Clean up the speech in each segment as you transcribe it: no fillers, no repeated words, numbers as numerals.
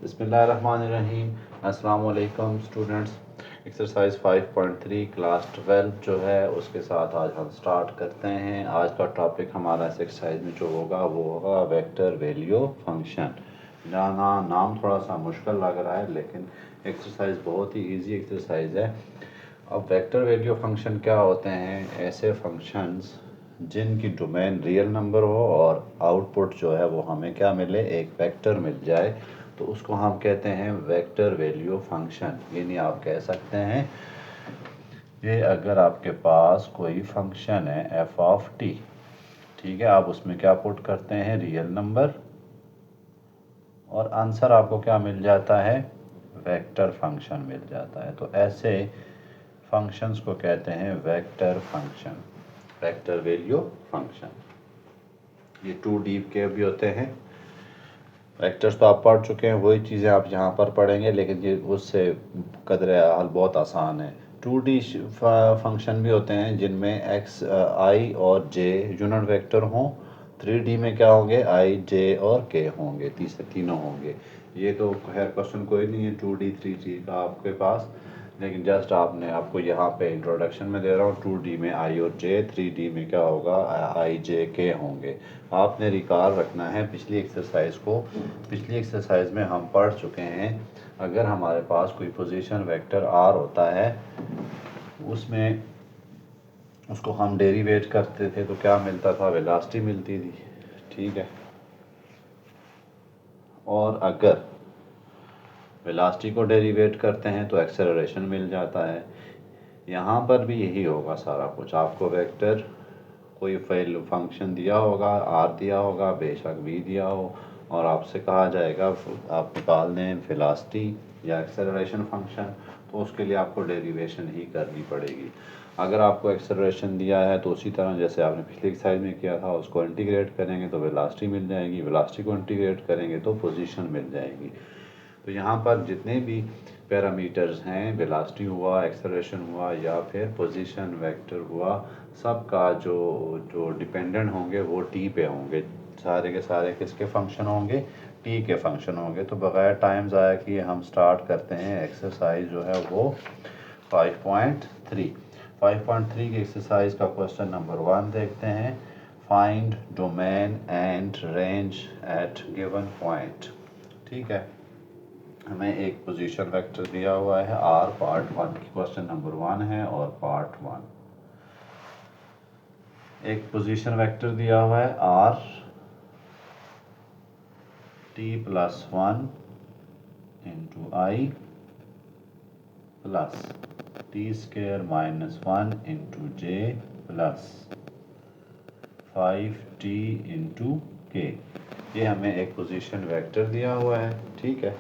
बिस्मिल्लाहिर्रहमानिर्रहीम। अस्सलाम वालेकुम स्टूडेंट्स। एक्सरसाइज 5.3 क्लास 12 जो है उसके साथ आज हम स्टार्ट करते हैं। आज का टॉपिक हमारा इस एक्सरसाइज में जो होगा वो होगा वेक्टर वैल्यू फंक्शन। नाम थोड़ा सा मुश्किल लग रहा है लेकिन एक्सरसाइज बहुत ही इजी एक्सरसाइज है। अब वेक्टर वैल्यू फंक्शन क्या होते हैं? ऐसे फंक्शंस जिनकी डोमेन रियल नंबर हो और आउटपुट जो है वो हमें क्या मिले, एक वेक्टर मिल जाए, तो उसको हम कहते हैं वेक्टर वैल्यू फंक्शन। यानी आप कह सकते हैं ये अगर आपके पास कोई फंक्शन है एफ ऑफ टी, ठीक है, आप उसमें क्या पुट करते हैं, रियल नंबर, और आंसर आपको क्या मिल जाता है, वेक्टर फंक्शन मिल जाता है। तो ऐसे फंक्शंस को कहते हैं vector function, vector value function. ये 2D के भी होते हैं। वेक्टर्स तो आप पढ़ चुके हैं, वही चीज़ें आप यहाँ पर पढ़ेंगे, लेकिन ये उससे कदर हल बहुत आसान है। 2D फंक्शन भी होते हैं जिनमें एक्स आई और जे यूनिट वेक्टर हों। 3D में क्या होंगे, आई जे और के होंगे, तीनों होंगे। ये तो खैर क्वेश्चन कोई नहीं है 2D 3D का आपके पास, लेकिन जस्ट आपको यहाँ पे इंट्रोडक्शन में दे रहा हूँ। 2D में आई और जे, 3D में क्या होगा, आई जे के होंगे। आपने रिकॉल रखना है पिछली एक्सरसाइज को। पिछली एक्सरसाइज में हम पढ़ चुके हैं, अगर हमारे पास कोई पोजीशन वेक्टर आर होता है, उसमें उसको हम डेरिवेट करते थे तो क्या मिलता था, वेलोसिटी मिलती थी, ठीक है। और अगर वेलोसिटी को डेरिवेट करते हैं तो एक्सेलरेशन मिल जाता है। यहाँ पर भी यही होगा सारा कुछ। आपको वेक्टर कोई फंक्शन दिया होगा, आर दिया होगा, बेशक वी दिया हो, और आपसे कहा जाएगा आप निकाल दें वेलोसिटी या एक्सेलरेशन फंक्शन, तो उसके लिए आपको डेरिवेशन ही करनी पड़ेगी। अगर आपको एक्सेलरेशन दिया है तो उसी तरह जैसे आपने पिछली एक्सरसाइज में किया था, उसको इंटीग्रेट करेंगे तो वेलोसिटी मिल जाएगी, वेलोसिटी को इंटीग्रेट करेंगे तो पोजीशन मिल जाएगी। तो यहाँ पर जितने भी पैरामीटर्स हैं, वेलोसिटी हुआ, एक्सेलरेशन हुआ या फिर पोजीशन वेक्टर हुआ, सब का जो जो डिपेंडेंट होंगे वो टी पे होंगे। सारे के सारे किसके फंक्शन होंगे, टी के फंक्शन होंगे। तो बगैर टाइम ज़ाया किए हम स्टार्ट करते हैं एक्सरसाइज जो है वो 5.3। 5.3 की एक्सरसाइज का क्वेश्चन नंबर 1 देखते हैं। Find domain and range at given point. ठीक है, हमें एक पोजीशन वेक्टर दिया हुआ है आर, पार्ट 1 की क्वेश्चन नंबर 1 है। और पार्ट 1 एक पोजीशन वेक्टर दिया हुआ है आर टी प्लस 1 इंटू आई plus T square minus 1 into जे प्लस 5t इंटू के। ये हमें एक पोजीशन वेक्टर दिया हुआ है, ठीक है।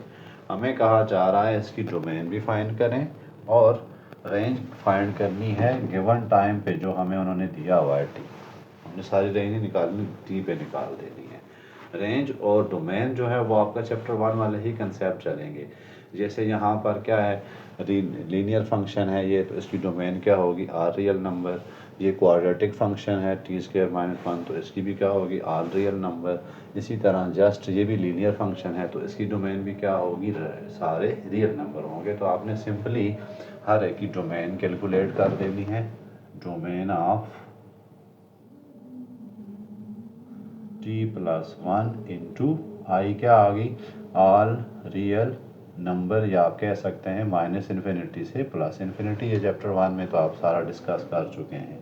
हमें कहा जा रहा है इसकी डोमेन भी फाइंड करें और रेंज फाइंड करनी है गिवन टाइम पे जो हमें उन्होंने दिया हुआ है टी। हमने सारी रेंज निकालनी, टी पे निकाल देनी है। रेंज और डोमेन जो है वो आपका चैप्टर 1 वाले ही कंसेप्ट चलेंगे। जैसे यहाँ पर क्या है, लीनियर फंक्शन है ये, तो इसकी डोमेन क्या होगी, आर रियल नंबर। ये क्वाड्रेटिक फंक्शन है टी स्क्वेयर माइनस 1, तो इसकी भी क्या होगी, आर रियल नंबर। इसी तरह जस्ट ये भी लीनियर फंक्शन है तो इसकी डोमेन भी क्या होगी, सारे रियल नंबर होंगे। तो आपने सिंपली हर एक की डोमेन कैलकुलेट कर देनी है। Domain of T plus 1 into I क्या आ गई, ऑल रियल नंबर, या आप कह सकते हैं माइनस इन्फिनिटी से प्लस इन्फिनिटी। ये चैप्टर 1 में तो आप सारा डिस्कस कर चुके हैं।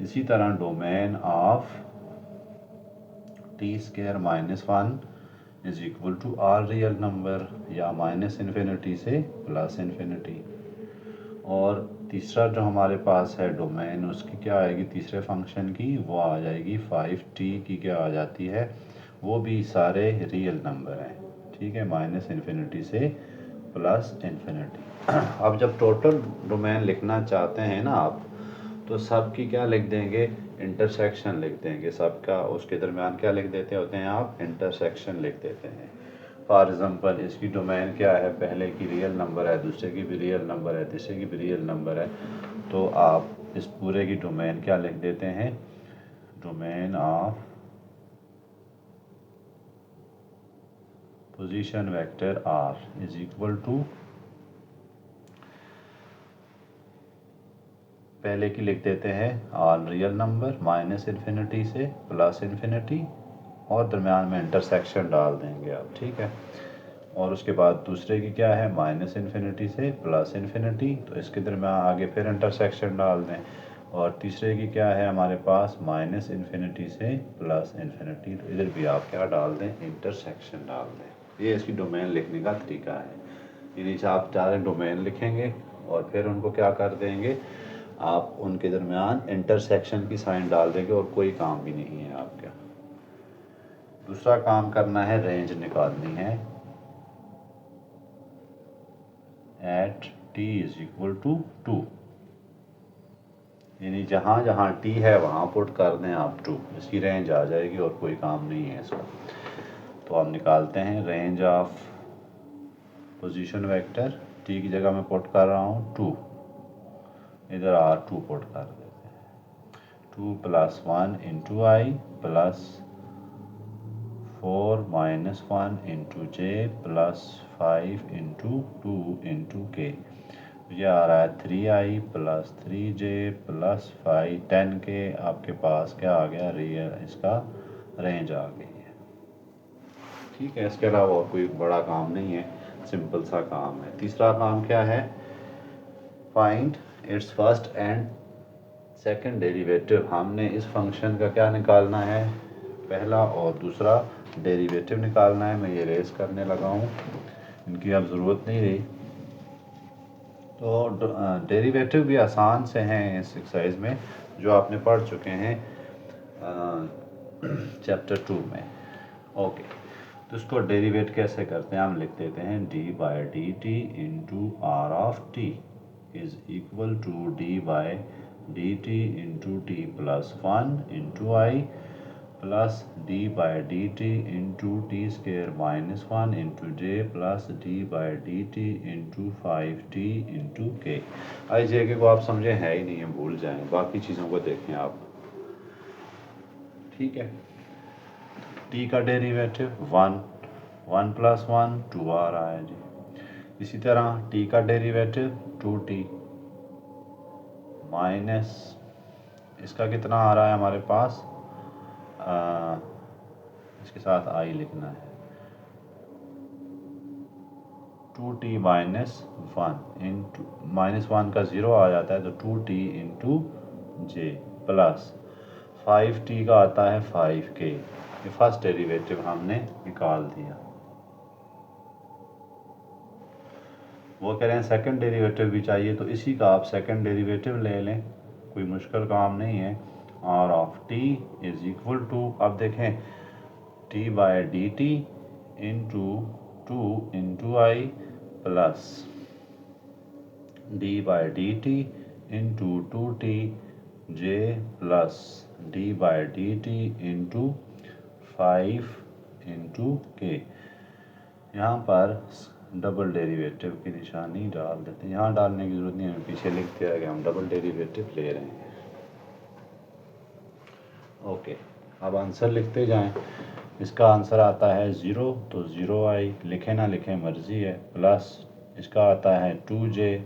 इसी तरह domain of T square minus 1 is equal to R real number, या माइनस इन्फिनिटी से प्लस इन्फिनिटी। और तीसरा जो हमारे पास है डोमेन, उसकी क्या आएगी, तीसरे फंक्शन की वो आ जाएगी 5t की, क्या आ जाती है, वो भी सारे रियल नंबर हैं, ठीक है, माइनस इन्फिनिटी से प्लस इन्फिनिटी। अब जब टोटल डोमेन लिखना चाहते हैं ना आप, तो सब की क्या लिख देंगे, इंटरसेक्शन लिख देंगे सबका। उसके दरमियान क्या लिख देते होते हैं आप, इंटरसेक्शन लिख देते हैं। फॉर एग्जांपल इसकी डोमेन क्या है, पहले की रियल नंबर है, दूसरे की भी रियल नंबर है, तीसरे की भी रियल नंबर है, तो आप इस पूरे की डोमेन क्या लिख देते हैं, domain of position vector R is equal to, पहले की लिख देते हैं all real number minus infinity से प्लस इन्फिनिटी और दरम्यान में इंटरसेक्शन डाल देंगे आप, ठीक है। और उसके बाद दूसरे की क्या है, माइनस इन्फिनिटी से प्लस इन्फिनिटी, तो इसके दरम्यान आगे फिर इंटरसेक्शन डाल दें। और तीसरे की क्या है हमारे पास, माइनस इन्फिनिटी से प्लस इन्फिनिटी, तो इधर भी आप क्या डाल दें, इंटरसेक्शन डाल दें। ये इसकी डोमेन लिखने का तरीका है। ये नीचे आप डायरेक्ट डोमेन लिखेंगे और फिर उनको क्या कर देंगे, आप उनके दरमियान इंटरसेक्शन की साइन डाल देंगे और कोई काम भी नहीं है आपका। दूसरा काम करना है, रेंज निकालनी है at t is equal to 2, यानी जहाँ जहाँ t है वहाँ पुट कर दें आप 2, इसकी रेंज आ जाएगी और कोई काम नहीं है इसका। तो हम निकालते हैं range of position vector, t की जगह मैं पुट कर रहा हूँ 2, इधर r2 पुट कर देते हैं। 2 + 1 इंटू आई प्लस 4 - 1 इंटू जे प्लस 5 इंटू 2 इंटू के, ये आ रहा है 3i प्लस 3j प्लस 5 10 के, आपके पास क्या आ गया, रियल इसका रेंज आ गई है, ठीक है। इसके अलावा और कोई बड़ा काम नहीं है, सिंपल सा काम है। तीसरा काम क्या है, find its first and second derivative. हमने इस फंक्शन का क्या निकालना है, पहला और दूसरा डेरिवेटिव निकालना है। मैं ये रेस करने लगा हूँ, इनकी अब ज़रूरत नहीं रही। तो डेरिवेटिव भी आसान से हैं इस एक्सरसाइज में, जो आपने पढ़ चुके हैं चैप्टर 2 में। ओके, तो इसको डेरिवेट कैसे करते हैं, हम लिख देते हैं d/dt into are of T is equal to d/dt into T plus 1 into I plus d/dt into T square minus 1 into J plus d/dt into 5t into K. I जे के को आप समझे है ही नहीं है, भूल जाएं, बाकी चीज़ों को देखें आप, ठीक है। t का डेरिवेटिव 1 + 1 2 आ रहा है जी। इसी तरह t का डेरिवेटिव 2t माइनस इसका कितना आ रहा है हमारे पास, इसके साथ i लिखना है, 2t - 1 इंटू -1 का 0 आ जाता है, तो 2t इंटू जे प्लस 5t का आता है 5k। ये फर्स्ट डेरिवेटिव हमने निकाल दिया। वो कह रहे हैं सेकंड डेरिवेटिव भी चाहिए, तो इसी का आप सेकंड डेरिवेटिव ले लें, कोई मुश्किल काम नहीं है। r of t is equal to, अब देखें t/dt इंटू 2 इंटू आई plus d/dt into 2t j plus d/dt into 5 into K. यहाँ पर डबल डेरिवेटिव की निशानी डाल देते हैं, यहाँ डालने की ज़रूरत नहीं है, पीछे लिख दिया है कि हम डबल डेरिवेटिव ले रहे हैं। ओके, अब आंसर लिखते जाएं। इसका आंसर आता है 0, तो 0i लिखें ना लिखें मर्ज़ी है, प्लस इसका आता है 2j,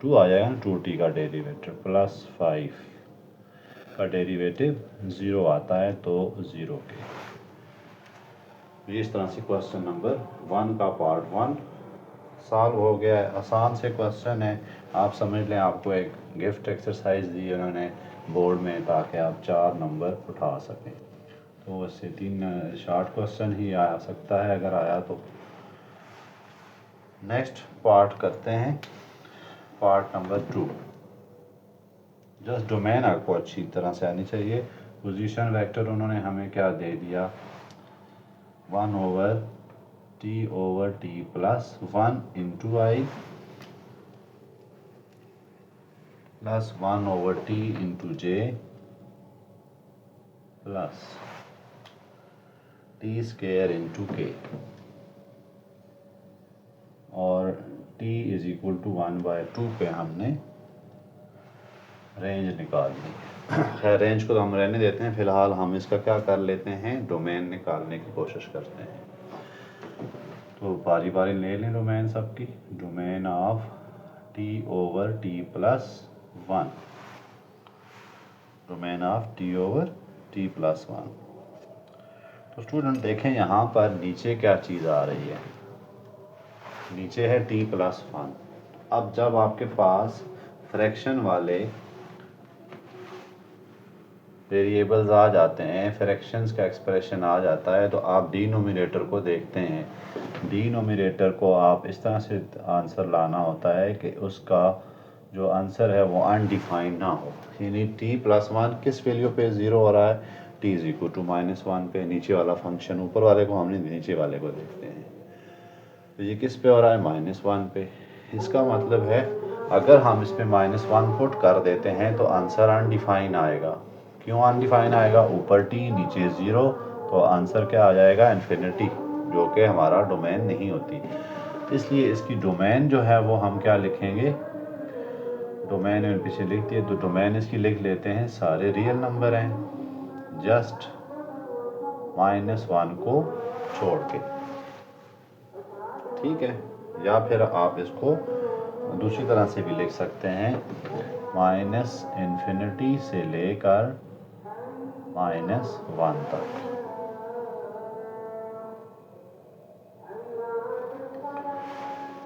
2 आ जाएगा ना 2t का डेरिवेटिव, प्लस 5 का डेरिवेटिव 0 आता है, तो 0 के। ये इस तरह से क्वेश्चन नंबर 1 का पार्ट 1 सॉल्व हो गया है। आसान से क्वेश्चन है, आप समझ लें आपको एक गिफ्ट एक्सरसाइज दी उन्होंने बोर्ड में, ताकि आप 4 नंबर उठा सकें। तो इससे 3 शॉर्ट क्वेश्चन ही आ सकता है, अगर आया तो। नेक्स्ट पार्ट करते हैं, पार्ट नंबर 2। जस्ट डोमेन आपको अच्छी तरह से आनी चाहिए। पोजीशन वेक्टर उन्होंने हमें क्या दे दिया, 1/t/t प्लस 1 इंटू आई प्लस 1/t इंटू जे प्लस टी स्केयर इंटू के, और t इज इक्वल टू 1/2 पे हमने रेंज निकाल ली। खैर रेंज को तो हम रहने देते हैं, फ़िलहाल हम इसका क्या कर लेते हैं, डोमेन निकालने की कोशिश करते हैं। तो बारी बारी ले लें डोमेन सबकी। Domain of T over T plus one, domain of T over T plus one. तो स्टूडेंट देखें यहाँ पर नीचे क्या चीज़ आ रही है, नीचे है टी प्लस वन। अब जब आपके पास फ्रैक्शन वाले वेरिएबल्स आ जाते हैं, फ्रैक्शंस का एक्सप्रेशन आ जाता है, तो आप डिनोमिनेटर को देखते हैं। डिनोमिनेटर को आप इस तरह से आंसर लाना होता है कि उसका जो आंसर है वो अनडिफाइंड ना हो, यानी टी प्लस वन किस वैल्यू पे ज़ीरो हो रहा है, T is equal to minus one पे। नीचे वाला फंक्शन, ऊपर वाले को हमने नीचे वाले को देखते हैं, तो ये किस पे हो रहा है, माइनस वन पे। इसका मतलब है अगर हम इस पे माइनस वन पुट कर देते हैं तो आंसर अनडिफाइन आएगा। क्यों अनडिफाइन आएगा, ऊपर टी नीचे ज़ीरो, तो आंसर क्या आ जाएगा, इन्फिनिटी, जो कि हमारा डोमेन नहीं होती। इसलिए इसकी डोमेन जो है वो हम क्या लिखेंगे, डोमेन में पीछे लिख दिए, तो डोमेन इसकी लिख लेते हैं सारे रियल नंबर हैं, जस्ट माइनस वन को छोड़ के। ठीक है, या फिर आप इसको दूसरी तरह से भी लिख सकते हैं, माइनस इन्फिनिटी से लेकर माइनस वन तक।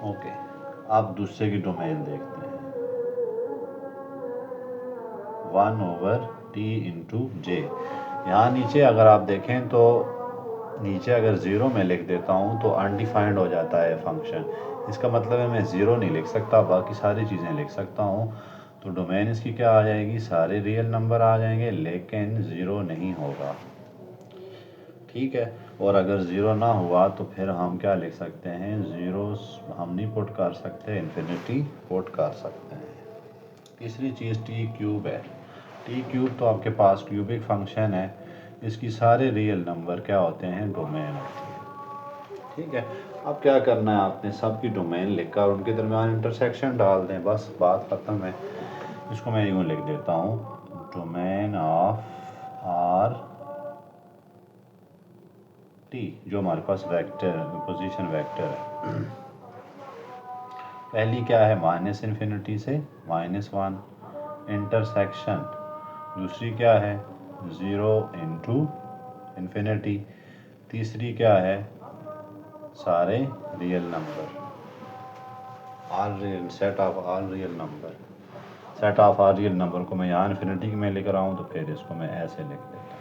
ओके, आप दूसरे की डोमेन देखते हैं, वन ओवर टी इंटू जे। यहाँ नीचे अगर आप देखें तो नीचे अगर ज़ीरो में लिख देता हूँ तो अनडिफाइंड हो जाता है फंक्शन। इसका मतलब है मैं ज़ीरो नहीं लिख सकता, बाकी सारी चीज़ें लिख सकता हूँ। तो डोमेन इसकी क्या आ जाएगी, सारे रियल नंबर आ जाएंगे लेकिन ज़ीरो नहीं होगा। ठीक है, और अगर ज़ीरो ना हुआ तो फिर हम क्या लिख सकते हैं, ज़ीरो हम नहीं पुट कर सकते, इन्फिनिटी पुट कर सकते हैं। तीसरी चीज़ टी क्यूब है। टी क्यूब तो आपके पास क्यूबिक फंक्शन है, इसकी सारे रियल नंबर क्या होते हैं, डोमेन होती है। ठीक है, अब क्या करना है, आपने सबकी डोमेन लिखकर उनके दरमियान इंटरसेक्शन डाल दें, बस बात ख़त्म है। इसको मैं यूँ लिख देता हूँ, डोमेन ऑफ आर टी, जो हमारे पास वेक्टर पोजीशन वेक्टर है। पहली क्या है, माइनस इन्फिनिटी से माइनस वन, इंटरसेक्शन। दूसरी क्या है, ज़ीरो इंटू इन्फिनिटी। तीसरी क्या है, सारे real number, all real, set of all real number. Set of all real number को मैं यहाँ इन्फिनिटी में लिख रहा हूँ, तो फिर इसको मैं ऐसे लिख देता हूँ।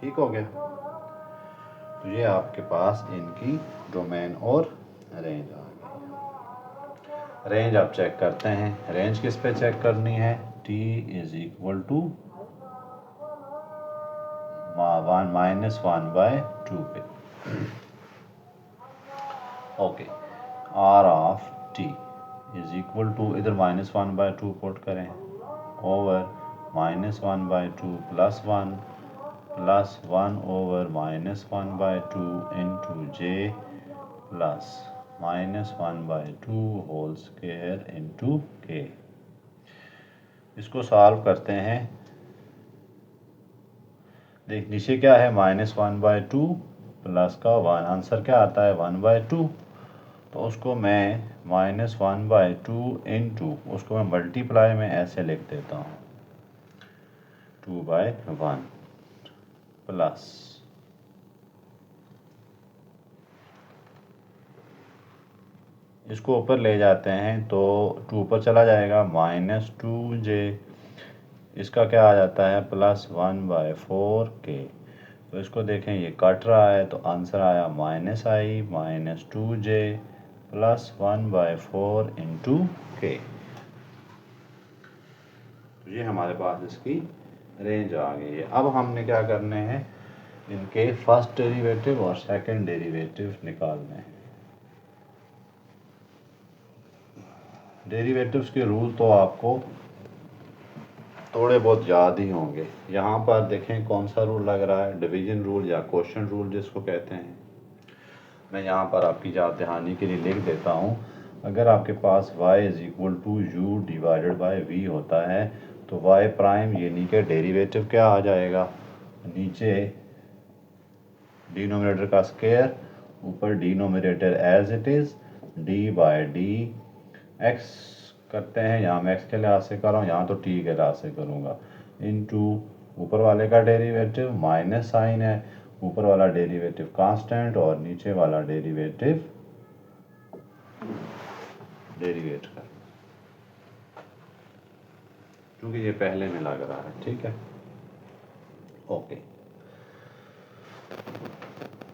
ठीक हो गया, तो ये आपके पास इनकी डोमेन और रेंज आ गई। रेंज आप चेक करते हैं, रेंज किस पे चेक करनी है, t is equal to one minus one by two पे। Okay, r of t is equal to, इधर minus one by two put करें, over minus one by two plus one over minus one by two into J plus minus one by two whole square into K. इसको solve करते हैं, देख नीचे क्या है, minus one by two plus का one, answer क्या आता है, वन बाय टू। तो उसको मैं minus one by two into, उसको मैं मल्टीप्लाई में ऐसे लिख देता हूँ, टू बाय वन प्लस इसको ऊपर ले जाते हैं तो टू ऊपर चला जाएगा, माइनस टू जे, इसका क्या आ जाता है, प्लस वन बाय फोर के। तो इसको देखें ये कट रहा है, तो आंसर आया minus I minus two J plus one by four into K. तो ये हमारे पास इसकी रेंज आ गई है। अब हमने क्या करने हैं, इनके फर्स्ट डेरिवेटिव और सेकंड डेरिवेटिव निकालने हैं। डेरिवेटिव्स के रूल तो आपको थोड़े बहुत याद ही होंगे। यहाँ पर देखें कौन सा रूल लग रहा है, डिवीजन रूल या क्वोशिएंट रूल जिसको कहते हैं। मैं यहाँ पर आपकी याद दहानी के लिए लिख देता हूँ, अगर आपके पास y is equal to U divided by v होता है तो y प्राइम यानी कि डेरिवेटिव क्या आ जाएगा, नीचे डिनोमिनेटर का स्क्वायर ऊपर denominator as it is D by D X करते हैं, यहाँ मैं एक्स के लिहाज से कर रहा हूँ, यहाँ तो टी के लिहाज से करूँगा, इनटू ऊपर वाले का डेरिवेटिव माइनस साइन है, ऊपर वाला डेरिवेटिव कांस्टेंट और नीचे वाला डेरिवेटिव डेरिवेट कर, क्योंकि ये पहले में लग रहा है। ठीक है, ओके।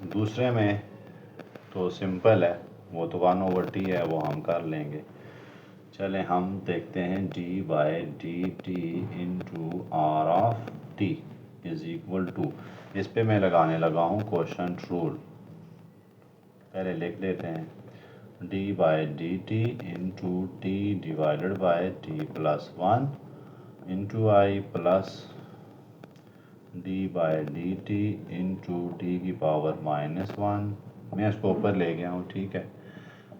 दूसरे में तो सिंपल है, वो तो 1/t है, वो हम कर लेंगे। चलें हम देखते हैं D by D T into are of T is equal to, इस पे मैं लगाने लगा हूँ क्वोशंट रूल, पहले लिख देते हैं D by D T into T divided by T plus 1 into I plus D by D T into t की पावर -1, मैं इसको ऊपर ले गया हूँ, ठीक है,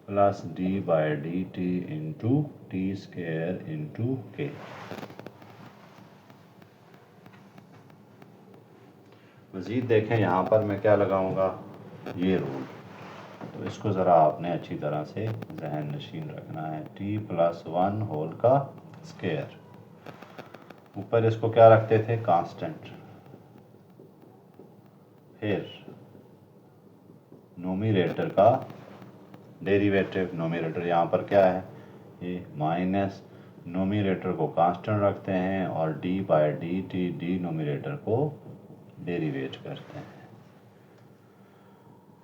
plus D by D T into T square into के। मज़ीद देखें यहाँ पर मैं क्या लगाऊंगा, ये रूल, तो इसको ज़रा आपने अच्छी तरह से जहन नशीन रखना है, टी प्लस 1 होल का स्क्वायर, ऊपर इसको क्या रखते थे कांस्टेंट, फिर नोमिनेटर का डेरिवेटिव, नोमिनेटर यहाँ पर क्या है ये माइनस, नोमिनेटर को कांस्टेंट रखते हैं और D by D T denominator को डेरिवेट करते हैं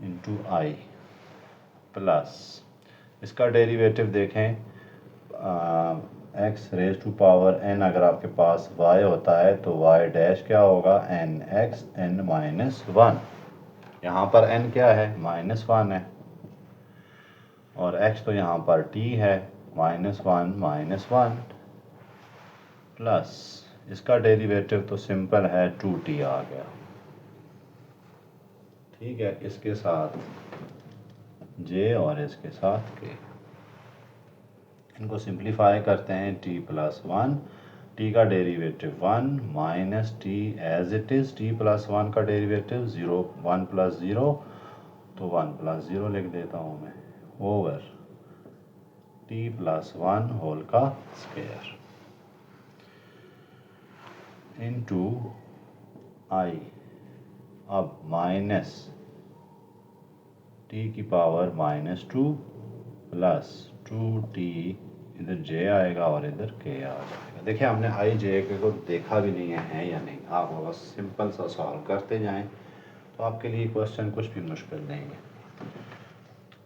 इंटू आई प्लस, इसका डेरिवेटिव देखें X raise to power N, अगर आपके पास y होता है तो y डैश क्या होगा एन एक्स एन -1, यहाँ पर n क्या है -1 है और x तो यहाँ पर t है -1 प्लस इसका डेरिवेटिव तो सिंपल है 2t आ गया। ठीक है, इसके साथ j और इसके साथ k, इनको सिंप्लीफाई करते हैं t प्लस 1, t का derivative 1 minus t as it is, t plus 1 का डेरिवेटिव 0, 1 प्लस 0 तो 1 प्लस 0 लिख देता हूँ मैं, ओवर t प्लस 1 होल का स्क्वायर इंटू आई, अब माइनस t की पावर -2 प्लस 2t, इधर j आएगा और इधर k आ जाएगा। देखिए हमने i j k को देखा भी नहीं है या नहीं, आप बस सिंपल सा सॉल्व करते जाएं तो आपके लिए क्वेश्चन कुछ भी मुश्किल नहीं है।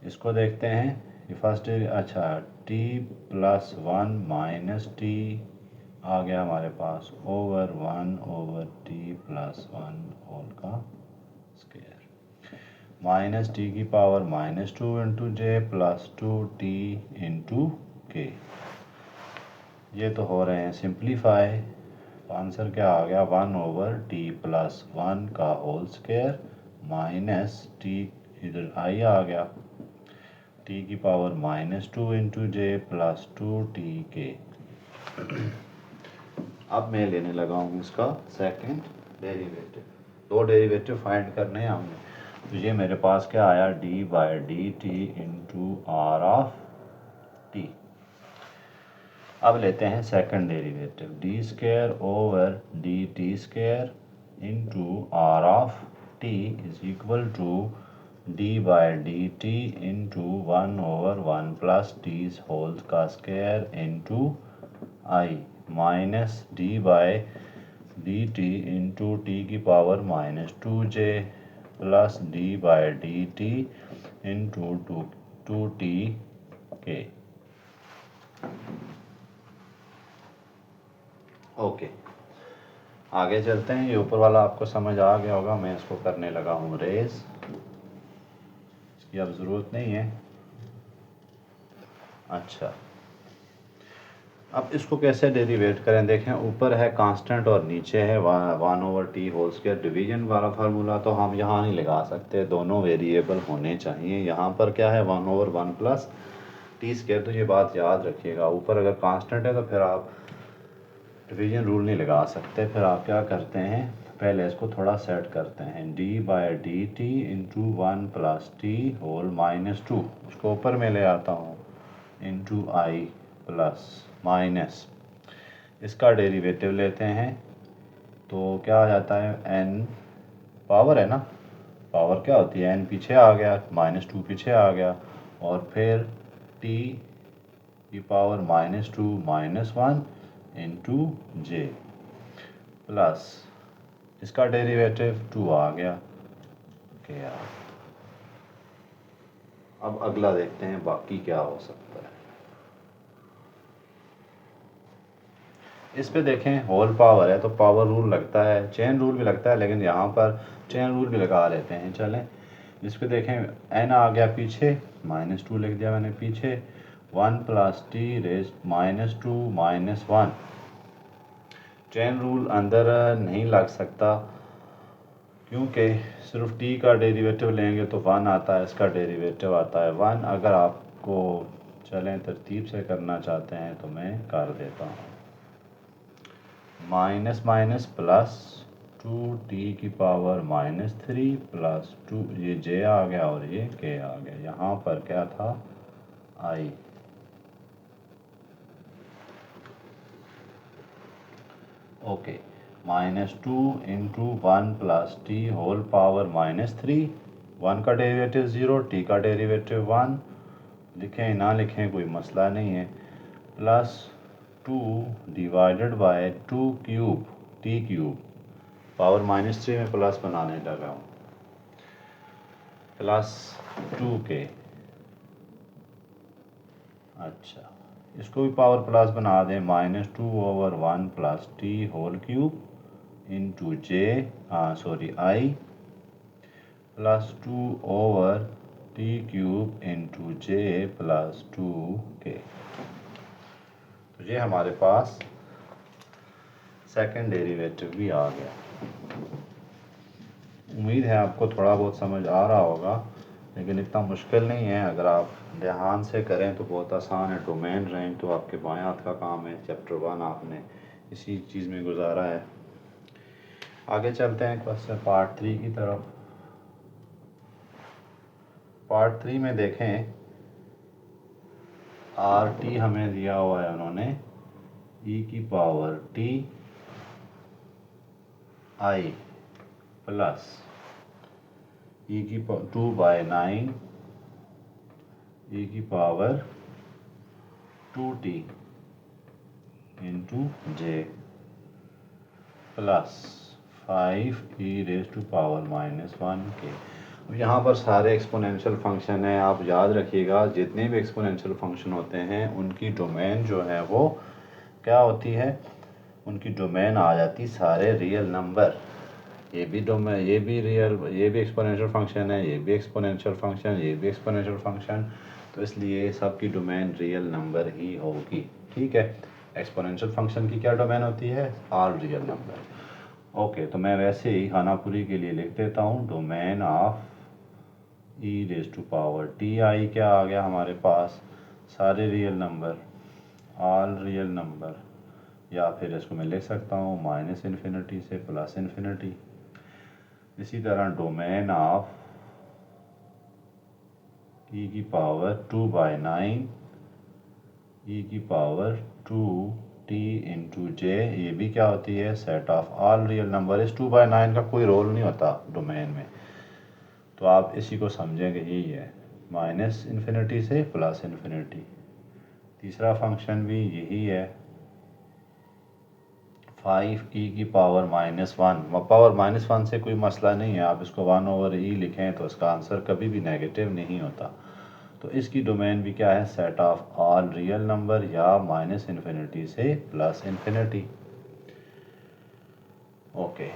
इसको देखते हैं, ये फर्स्ट अच्छा t प्लस 1 माइनस t आ गया हमारे पास over 1 over t plus 1 whole का स्क्वायर माइनस टी की पावर -2 इंटू जे प्लस 2t इंटू के, ये तो हो रहे हैं सिंप्लीफाई, आंसर क्या आ गया 1 ओवर t प्लस 1 का होल स्क्वायर माइनस t, इधर आई आ गया, t की पावर -2 इंटू जे प्लस 2t के। अब मैं लेने लगा हूँ इसका सेकंड डेरिवेटिव, दो डेरिवेटिव फाइंड करने हैं हमने, तो ये मेरे पास क्या आया d by D T into are of T. अब लेते हैं second derivative, d square over D T square into are of T is equal to d by D T into 1 over 1 plus T whole का square into i minus d by D T into t की power -2j plus D by D T into 2t के। Okay, आगे चलते हैं, ये ऊपर वाला आपको समझ आ गया होगा, मैं इसको करने लगा हूँ रेज, इसकी अब ज़रूरत नहीं है। अच्छा, अब इसको कैसे डेरिवेट करें, देखें ऊपर है कांस्टेंट और नीचे है 1 over T whole square, division वाला फार्मूला तो हम यहाँ नहीं लगा सकते, दोनों वेरिएबल होने चाहिए। यहाँ पर क्या है 1 ओवर 1 प्लस टी स्क्वायर, तो ये बात याद रखिएगा, ऊपर अगर कांस्टेंट है तो फिर आप डिवीजन रूल नहीं लगा सकते, फिर आप क्या करते हैं पहले इसको थोड़ा सेट करते हैं, d/dt into 1 plus T whole minus 2, इसको ऊपर में ले आता हूँ, इंटू आई प्लस माइनस, इसका डेरिवेटिव लेते हैं तो क्या आ जाता है, n पावर है ना, पावर क्या होती है, n पीछे आ गया, -2 पीछे आ गया, और फिर t की पावर -2 -1 इंटू जे प्लस इसका डेरिवेटिव 2 आ गया। ओके यार, अब अगला देखते हैं बाकी क्या हो सकता है। इस पे देखें होल पावर है तो पावर रूल लगता है, चेन रूल भी लगता है, लेकिन यहाँ पर चेन रूल भी लगा लेते हैं। चलें, इस पे देखें n आ गया पीछे, -2 लिख दिया मैंने पीछे, 1 plus T raise -2 -1। Chain rule अंदर नहीं लग सकता क्योंकि सिर्फ t का डेरिवेटिव लेंगे तो 1 आता है, इसका डेरिवेटिव आता है 1। अगर आपको चलें तरतीब से करना चाहते हैं तो मैं कर देता हूँ, माइनस माइनस प्लस 2t की पावर -3 प्लस 2, ये j आ गया और ये k आ गया। यहाँ पर क्या था, i। Okay, -2 into 1 plus T whole power -3, 1 का डेरिवेटिव 0, t का डेरिवेटिव 1, लिखें ना लिखें कोई मसला नहीं है, plus 2 divided by 2 cube T cube, power -3 में प्लस बनाने लगा हूँ, प्लस 2k। अच्छा, इसको भी पावर प्लस बना दें, -2/1 plus T whole cube into j i plus 2/t cube into J plus 2k। तो ये हमारे पास सेकंड डेरिवेटिव भी आ गया। उम्मीद है आपको थोड़ा बहुत समझ आ रहा होगा, लेकिन इतना मुश्किल नहीं है, अगर आप ध्यान से करें तो बहुत आसान है। डोमेन रेंज तो आपके बाएं हाथ का काम है, चैप्टर 1 आपने इसी चीज़ में गुजारा है। आगे चलते हैं क्वेश्चन पार्ट 3 की तरफ। पार्ट 3 में देखें, आर टी हमें दिया हुआ है उन्होंने, ई की पावर टी आई प्लस ई की 2/9 ई की पावर 2t इंटू जे प्लस 5e⁻⁻1k। अब यहाँ पर सारे एक्सपोनेंशियल फंक्शन हैं, आप याद रखिएगा जितने भी एक्सपोनेंशियल फंक्शन होते हैं उनकी डोमेन जो है वो क्या होती है, उनकी डोमेन आ जाती सारे रियल नंबर। ये भी डोमेन, ये भी रियल, ये भी एक्सपोनेंशियल फंक्शन है, ये भी एक्सपोनेंशियल फंक्शन, ये भी एक्सपोनेंशियल फंक्शन, तो इसलिए सबकी डोमेन रियल नंबर ही होगी। ठीक है, एक्सपोनेंशियल फंक्शन की क्या डोमेन होती है, ऑल रियल नंबर। ओके, तो मैं वैसे ही खानापुरी के लिए लिख देता हूँ, डोमेन ऑफ e⁻ti क्या आ गया हमारे पास, सारे real number, all real number, या फिर इसको मैं लिख सकता हूँ -∞ से +∞। इसी तरह डोमेन ऑफ e की पावर 2/9 e की पावर 2t इंटू जे, ये भी क्या होती है, set of all real number. इस 2/9 का कोई रोल नहीं होता डोमेन में, तो आप इसी को समझेंगे, यही है, -∞ से +∞। तीसरा फंक्शन भी यही है, 5e की पावर -1, पावर -1 से कोई मसला नहीं है, आप इसको 1/e लिखें तो इसका आंसर कभी भी नेगेटिव नहीं होता। तो इसकी डोमेन भी क्या है, set of all real number या -∞ से +∞। ओके,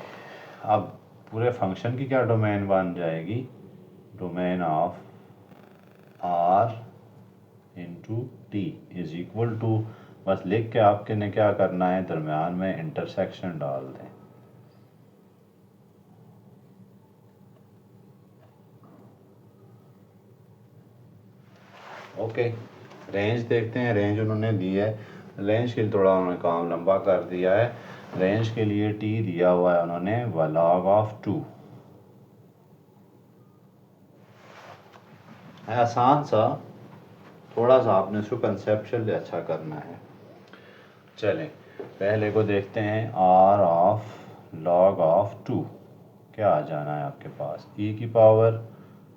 अब पूरे फंक्शन की क्या डोमेन बन जाएगी, domain of r into T is equal to, बस लिख के आपके ने क्या करना है, दरम्यान में इंटरसेक्शन डाल दें। ओके, रेंज देखते हैं, रेंज उन्होंने दी है, रेंज के लिए थोड़ा उन्होंने काम लंबा कर दिया है। रेंज के लिए t दिया हुआ है उन्होंने log ऑफ 2। है आसान सा, थोड़ा सा आपने इसको कंसेप्चुअल अच्छा करना है। चलें पहले को देखते हैं, r ऑफ log ऑफ 2 क्या आ जाना है आपके पास, e की power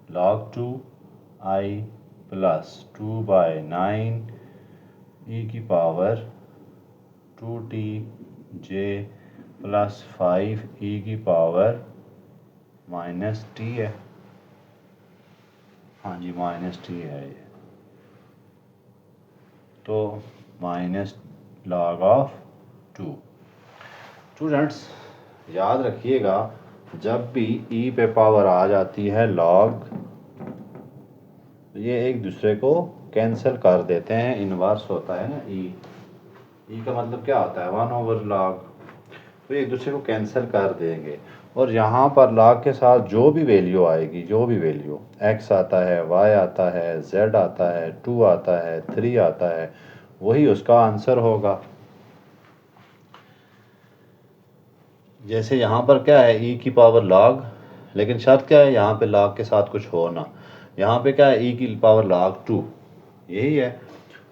log 2 i plus 2/9 e की power 2t j plus 5 e की पावर माइनस t है। हाँ जी माइनस t है ये, तो माइनस log ऑफ 2। स्टूडेंट्स याद रखिएगा, जब भी e पे पावर आ जाती है log, ये एक दूसरे को कैंसिल कर देते हैं, इन्वर्स होता है ना e का मतलब क्या होता है 1/log, तो एक दूसरे को कैंसिल कर देंगे। और यहाँ पर log के साथ जो भी वैल्यू आएगी, जो भी वैल्यू x आता है, y आता है, z आता है, 2 आता है, 3 आता है, वही उसका आंसर होगा। जैसे यहाँ पर क्या है e की पावर log, लेकिन शर्त क्या है यहाँ पे log के साथ कुछ हो ना, यहाँ पे क्या है e की पावर log 2, यही है।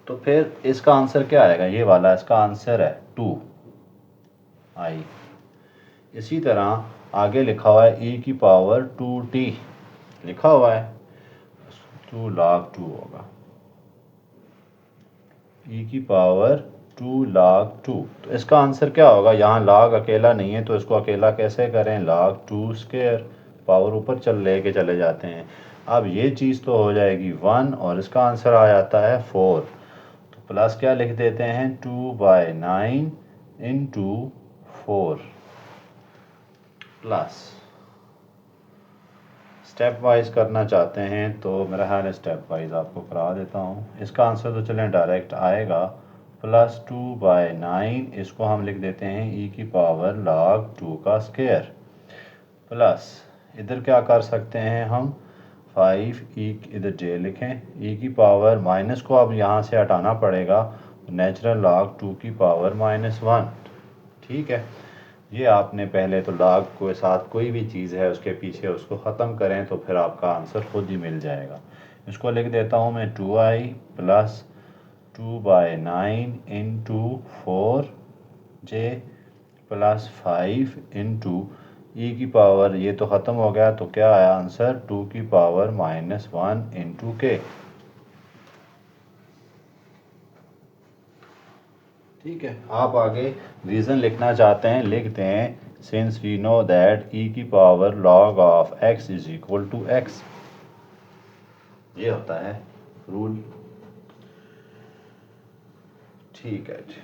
तो फिर इसका आंसर क्या आएगा, ये वाला इसका आंसर है 2i। इसी तरह आगे लिखा हुआ है e की पावर 2t लिखा हुआ है, 2 log 2 होगा, e की पावर 2 log 2। तो इसका आंसर क्या होगा, यहाँ log अकेला नहीं है तो इसको अकेला कैसे करें, log 2 स्क्वायर, पावर ऊपर लेके चले जाते हैं। अब ये चीज़ तो हो जाएगी 1 और इसका आंसर आ जाता है 4, तो प्लस क्या लिख देते हैं 2/9 इंटू 4 प्लस, स्टेप वाइज करना चाहते हैं तो मेरा ख्याल है स्टेप वाइज आपको करा देता हूँ। इसका आंसर तो चलें डायरेक्ट आएगा, प्लस 2/9 इसको हम लिख देते हैं e की पावर log 2 का स्क्वायर, प्लस इधर क्या कर सकते हैं हम 5 e इधर j लिखें, e की पावर माइनस को अब यहाँ से हटाना पड़ेगा, नेचुरल log 2 की पावर -1। ठीक है, ये आपने पहले तो log के साथ कोई भी चीज़ है उसके पीछे उसको ख़त्म करें तो फिर आपका आंसर खुद ही मिल जाएगा। इसको लिख देता हूँ मैं 2i plus 2/9 into 4j plus 5 into e की पावर, ये तो ख़त्म हो गया तो क्या आया आंसर 2 की पावर -1 इंटू k। ठीक है, आप आगे रीज़न लिखना चाहते हैं लिख दें, since we know that e की power log of x is equal to x, ये होता है रूल। ठीक है जी,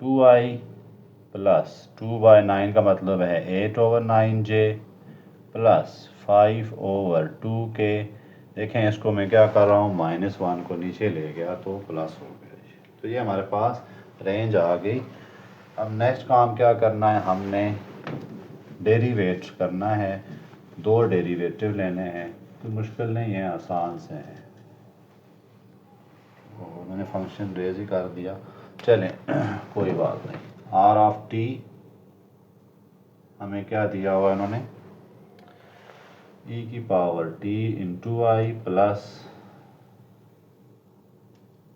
2i प्लस 2/9 का मतलब है 8/9j प्लस 5/2k। देखें इसको मैं क्या कर रहा हूँ, -1 को नीचे ले गया तो प्लस हो गया जी। तो ये हमारे पास रेंज आ गई। अब नेक्स्ट काम क्या करना है, हमने डेरिवेट करना है, 2 डेरिवेटिव लेने हैं, तो मुश्किल नहीं है, आसान से है। मैंने फंक्शन रेज ही कर दिया, चलें कोई बात नहीं। r ऑफ t हमें क्या दिया हुआ इन्होंने, e की पावर t इंटू आई प्लस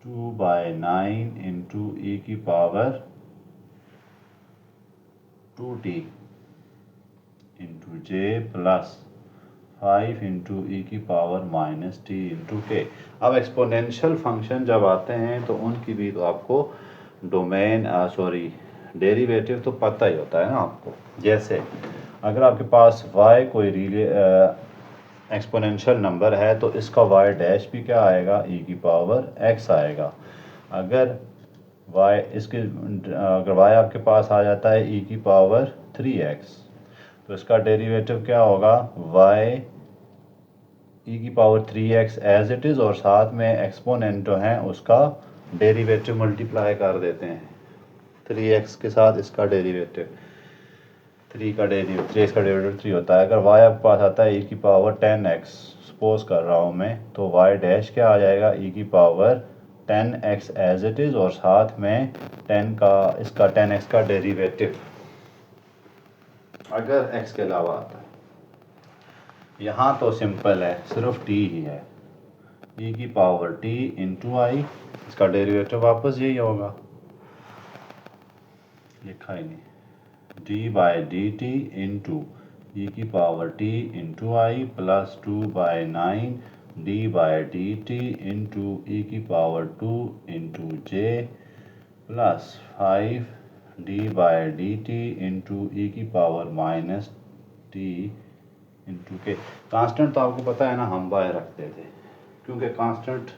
2/9 इंटू e की power 2t into j plus 5 into e की पावर -t इंटू k। अब एक्सपोनेंशियल फंक्शन जब आते हैं तो उनकी भी तो आपको डोमेन डेरिवेटिव तो पता ही होता है ना आपको। जैसे अगर आपके पास y कोई एक्सपोनेंशियल नंबर है तो इसका y डैश भी क्या आएगा, e की पावर x आएगा। अगर अगर y आपके पास आ जाता है e की पावर 3x, तो इसका डेरिवेटिव क्या होगा, y e की power 3x as it is, और साथ में एक्सपोनेंट जो है उसका डेरिवेटिव मल्टीप्लाई कर देते हैं, 3x के साथ इसका डेरिवेटिव, 3x का डेरिवेटिव 3 होता है। अगर y आपके पास आता है e की पावर 10x, सपोज कर रहा हूँ मैं, तो y डैश क्या आ जाएगा, e की power 10x as it is, और साथ में इसका 10x का डेरिवेटिव अगर x के अलावा आता है, यहाँ तो सिंपल है, सिर्फ t ही है, e की पावर t इंटू आई, इसका डेरिवेटिव वापस यही होगा, लिखा ही नहीं, d by D T into e की power t into I plus 2/9 d by D T into e की power 2 into J plus 5 d by D T into e की power minus t into k. Constant तो आपको पता है ना, हम bye रखते थे, क्योंकि कांस्टेंट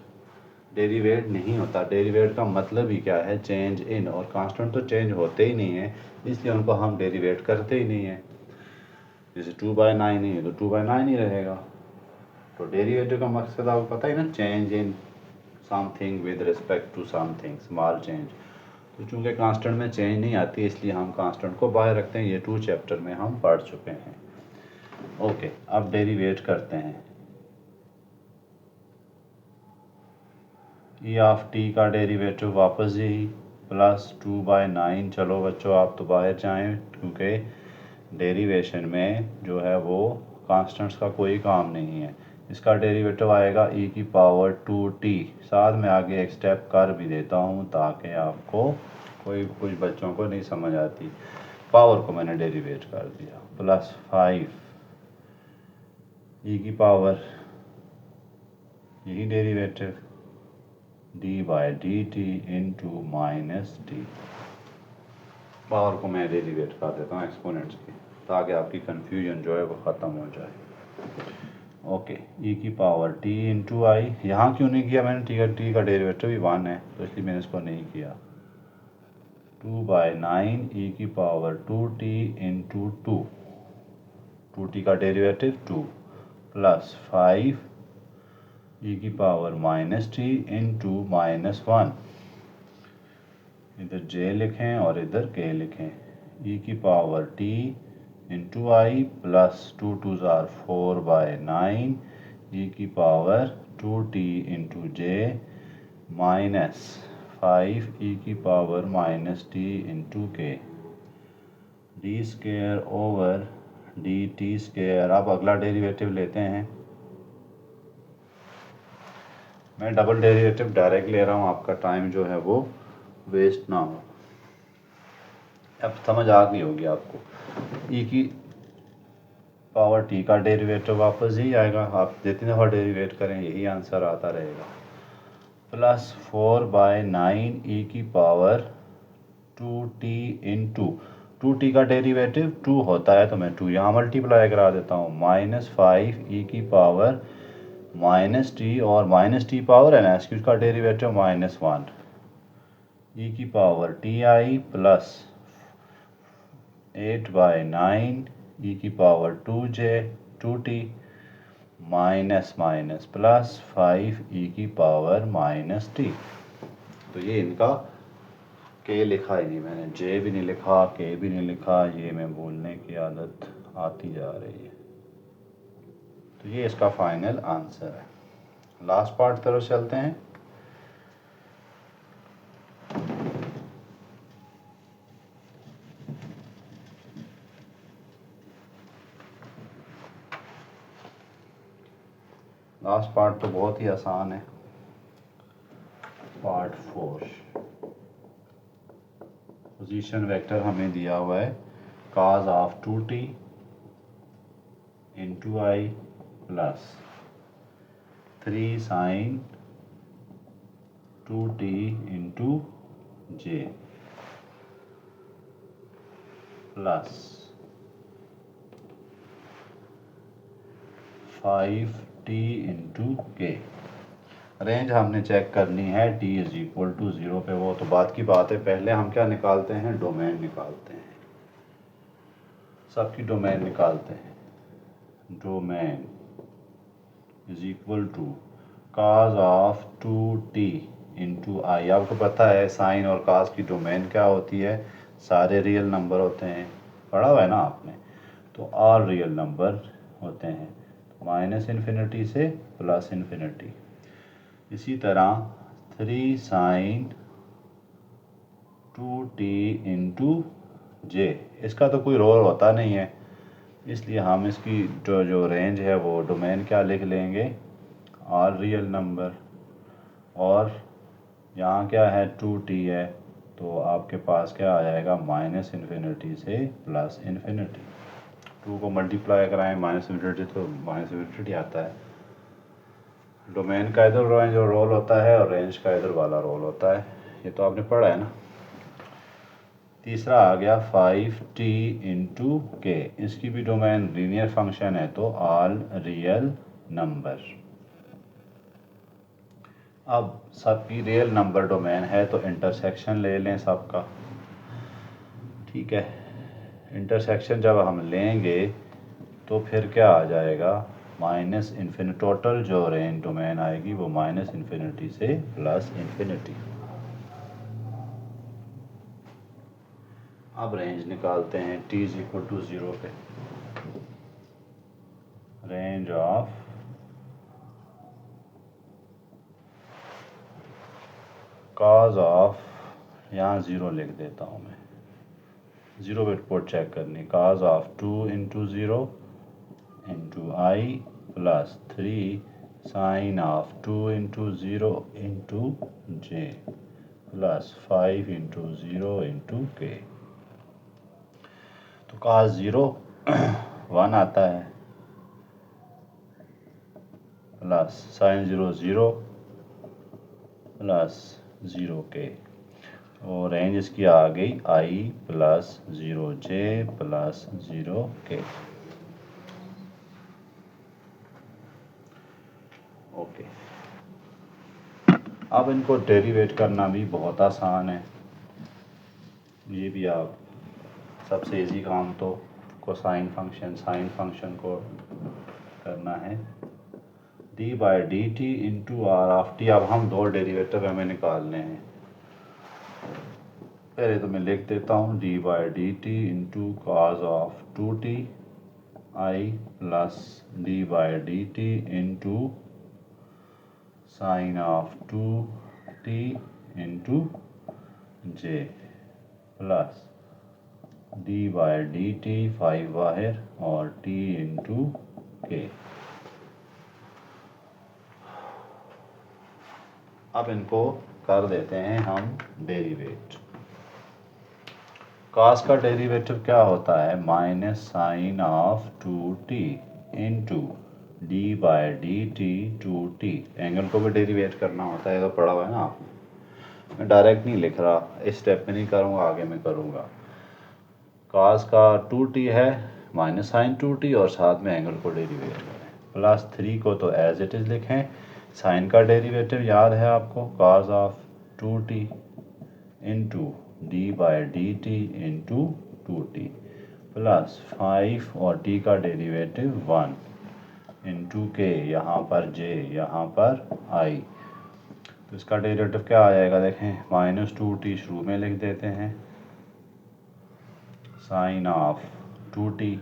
डेरिवेट नहीं होता। डेरिवेट का मतलब ही क्या है, चेंज इन, और कांस्टेंट तो चेंज होते ही नहीं है, इसलिए उनको हम डेरिवेट करते ही नहीं है। जैसे 2/9 ही है तो 2/9 ही रहेगा। तो डेरिवेटिव का मकसद आपको पता है ना, change in something with respect to something, small change. तो चूंकि कांस्टेंट में चेंज नहीं आती, इसलिए हम कांस्टेंट को बाय रखते हैं। ये 2 चैप्टर में हम पढ़ चुके हैं। ओके, अब डेरिवेट करते हैं। ई ऑफ टी का डेरिवेटिव वापस यही प्लस 2/9। चलो बच्चों, आप तो बाहर जाएं, क्योंकि डेरिवेशन में जो है वो कांस्टेंट्स का कोई काम नहीं है। इसका डेरिवेटिव आएगा e की पावर 2t। साथ में आगे एक स्टेप कर भी देता हूँ ताकि आपको कुछ बच्चों को नहीं समझ आती। पावर को मैंने डेरिवेट कर दिया, प्लस 5 e की पावर, यही derivative d by D T into minus T. Power को मैं डेरिवेट कर देता हूँ एक्सपोनेंट्स की, ताकि आपकी कंफ्यूजन जो है वो ख़त्म हो जाए। ओके, e की पावर t इंटू आई, यहाँ क्यों नहीं किया मैंने, t का डेरिवेटिव भी 1 है, तो इसलिए मैंने इसको नहीं किया। 2/9 e की पावर 2t इंटू 2t का डेरिवेटिव 2 प्लस 5 e की पावर माइनस टी इंटू -1। इधर j लिखें और इधर k लिखें। e की पावर t इंटू आई प्लस 2 2 ज़ार 4/9 e की पावर 2t इंटू जे माइनस 5 e की पावर माइनस t इंटू के, D square over D T square. अब अगला डेरिवेटिव लेते हैं। मैं डबल डेरिवेटिव डायरेक्ट ले रहा हूँ, आपका टाइम जो है वो वेस्ट ना हो। अब समझ आ गई होगी आपको। e की पावर t का डेरिवेटिव वापस ही आएगा, आप जितनी दफ़ा डेरिवेट करें यही आंसर आता रहेगा। प्लस 4/9 e की पावर 2t इंटू 2t का डेरिवेटिव 2 होता है, तो मैं 2 यहाँ मल्टीप्लाई करा देता हूँ, -5 e की पावर माइनस टी, और माइनस टी पावर है ना, इसका डेरिवेटिव -1 e की power T I plus 8/9 e की power 2j 2t minus minus plus 5 e की पावर माइनस टी। तो ये इनका k लिखा ही नहीं मैंने, j भी नहीं लिखा, k भी नहीं लिखा, ये मैं बोलने की आदत आती जा रही है। तो ये इसका फाइनल आंसर है। लास्ट पार्ट तरफ चलते हैं। लास्ट पार्ट तो बहुत ही आसान है, पार्ट 4। पोजीशन वेक्टर हमें दिया हुआ है cos of 2t into I plus 3 sin 2t into J plus 5t into के। रेंज हमने चेक करनी है t इज इक्वल टू 0 पे, वो तो बात की बात है। पहले हम क्या निकालते हैं, डोमेन निकालते हैं, सबकी डोमेन निकालते हैं। Domain is equal to cos of 2t into i. आपको पता है साइन और cos की डोमेन क्या होती है, सारे रियल नंबर होते हैं, पढ़ा हुआ है ना आपने। तो ऑल रियल नंबर होते हैं, -∞ से +∞। इसी तरह 3 sin 2t इंटू जे। इसका तो कोई रोल होता नहीं है, इसलिए हम इसकी जो रेंज है वो डोमेन क्या लिख लेंगे, ऑल रियल नंबर। और यहाँ क्या है 2t है, तो आपके पास क्या आ जाएगा माइनस इन्फिनिटी से प्लस इन्फिनिटी। 2 को मल्टीप्लाई कराएं माइनस इन्फिनिटी तो माइनस इन्फिनिटी आता है। डोमेन का इधर रेंज और रोल होता है और रेंज का इधर वाला रोल होता है, ये तो आपने पढ़ा है ना। तीसरा आ गया 5t इंटू के। इसकी भी डोमेन लीनियर फंक्शन है तो ऑल रियल नंबर। अब सबकी रियल नंबर डोमेन है तो इंटरसेक्शन ले लें सबका, ठीक है। इंटरसेक्शन जब हम लेंगे तो फिर क्या आ जाएगा, माइनस इन्फिनिटी। टोटल जो रेंज डोमेन आएगी वो माइनस इन्फिनिटी से प्लस इन्फिनिटी। अब रेंज निकालते हैं t इज इक्वल टू 0 पे। रेंज ऑफ कॉज ऑफ, यहाँ 0 लिख देता हूँ मैं, 0 पे रिपोर्ट चेक करनी। Cos of 2 into 0 into I plus 3 sine of 2 into 0 into J plus 5 into 0 into K. तो कॉस 0 1 आता है प्लस साइन 0 0 प्लस 0 के। और रेंज इसकी आ गई आई प्लस 0 जे प्लस 0 के। ओके, अब इनको डेरिवेट करना भी बहुत आसान है। ये भी आप सबसे इजी काम तो कोसाइन फंक्शन साइन फंक्शन को करना है। D by D T into are of T. अब हम दो डेरिवेटिव हमें निकालने हैं। पहले तो मैं लिख देता हूँ D by D T into cos of 2t I plus D by D T into sine of 2t into J plus D by D T 5 बाहर और t इंटू के। अब इनको कर देते हैं हम डेरिवेट। कॉस का डेरिवेटिव क्या होता है, minus sine of 2t into D by D T 2t। Angle को भी डेरिवेट करना होता है, तो पढ़ा हुआ है ना आपने। मैं डायरेक्ट नहीं लिख रहा, इस स्टेप में नहीं करूँगा, आगे मैं करूँगा। कॉस का 2t है माइनस साइन 2t और साथ में एंगल को डेरिवेट करें। प्लस 3 को तो एज इट इज़ लिखें। साइन का डेरिवेटिव याद है आपको, cos of 2t into D by D T into 2t plus 5 और t का डेरिवेटिव 1 इंटू के, यहाँ पर j यहाँ पर i। तो इसका डेरिवेटिव क्या आ जाएगा, देखें माइनस 2t शुरू में लिख देते हैं, साइन ऑफ 2t,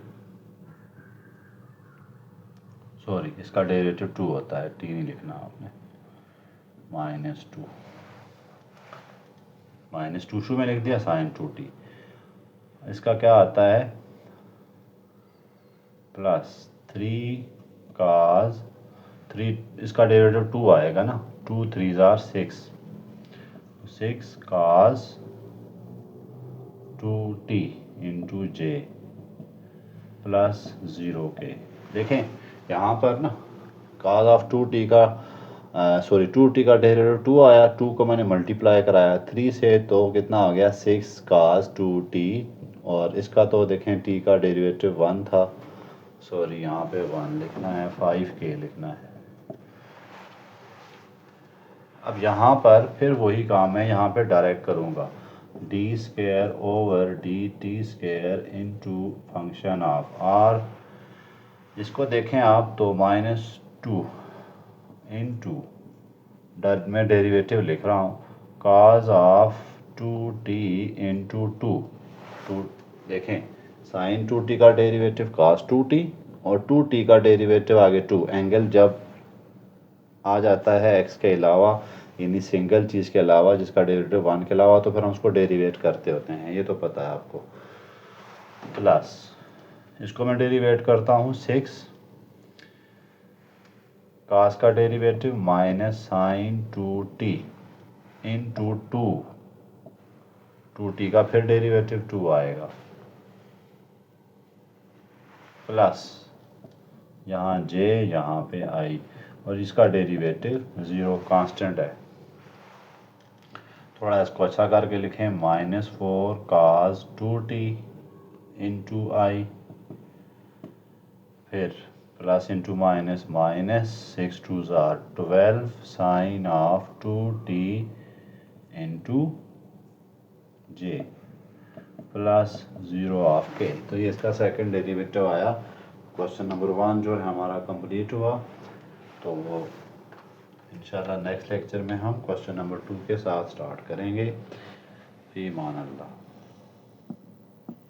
सॉरी इसका डेरिवेटिव 2 होता है, t नहीं लिखना आपने, माइनस टू शुरू में लिख दिया साइन 2t। इसका क्या आता है प्लस 3 काज 3, इसका डेरिवेटिव 2 आएगा ना, 2 3 जार 6 काज 2t इंटू जे प्लस 0 के। देखें यहाँ पर ना काज ऑफ 2t का 2t का डेरिवेटिव 2 आया, 2 को मैंने मल्टीप्लाई कराया 3 से, तो कितना आ गया 6 काज 2t। और इसका तो देखें t का डेरिवेटिव 1 था, सॉरी यहाँ पे 1 लिखना है, 5k लिखना है। अब यहाँ पर फिर वही काम है, यहाँ पे डायरेक्ट करूँगा, D square over D T square into function of R. इसको देखें आप तो -2 इंटू मैं डेरिवेटिव लिख रहा हूँ, काज ऑफ 2t इंटू 2। देखें साइन 2t का डेरिवेटिव काज 2t और 2t का डेरिवेटिव आगे 2। एंगल जब आ जाता है x के अलावा यानी सिंगल चीज़ के अलावा जिसका डेरिवेटिव 1 के अलावा, तो फिर हम उसको डेरिवेट करते होते हैं, ये तो पता है आपको। प्लस इसको मैं डेरिवेट करता हूँ 6 कास का derivative minus sign 2t into 2t का फिर डेरिवेटिव 2 आएगा, प्लस यहाँ j यहाँ पे i, और इसका डेरिवेटिव 0 कांस्टेंट है। थोड़ा इसको अच्छा करके लिखें, -4 cos 2t इंटू आई, फिर plus into minus, minus 6 2 12 sine of 2t into j plus 0 of k। तो ये इसका सेकंड डेरिवेटिव आया। क्वेश्चन नंबर 1 जो है हमारा कंप्लीट हुआ। तो वो इंशाल्लाह नेक्स्ट लेक्चर में हम क्वेश्चन नंबर 2 के साथ स्टार्ट करेंगे। ईमान अल्लाह।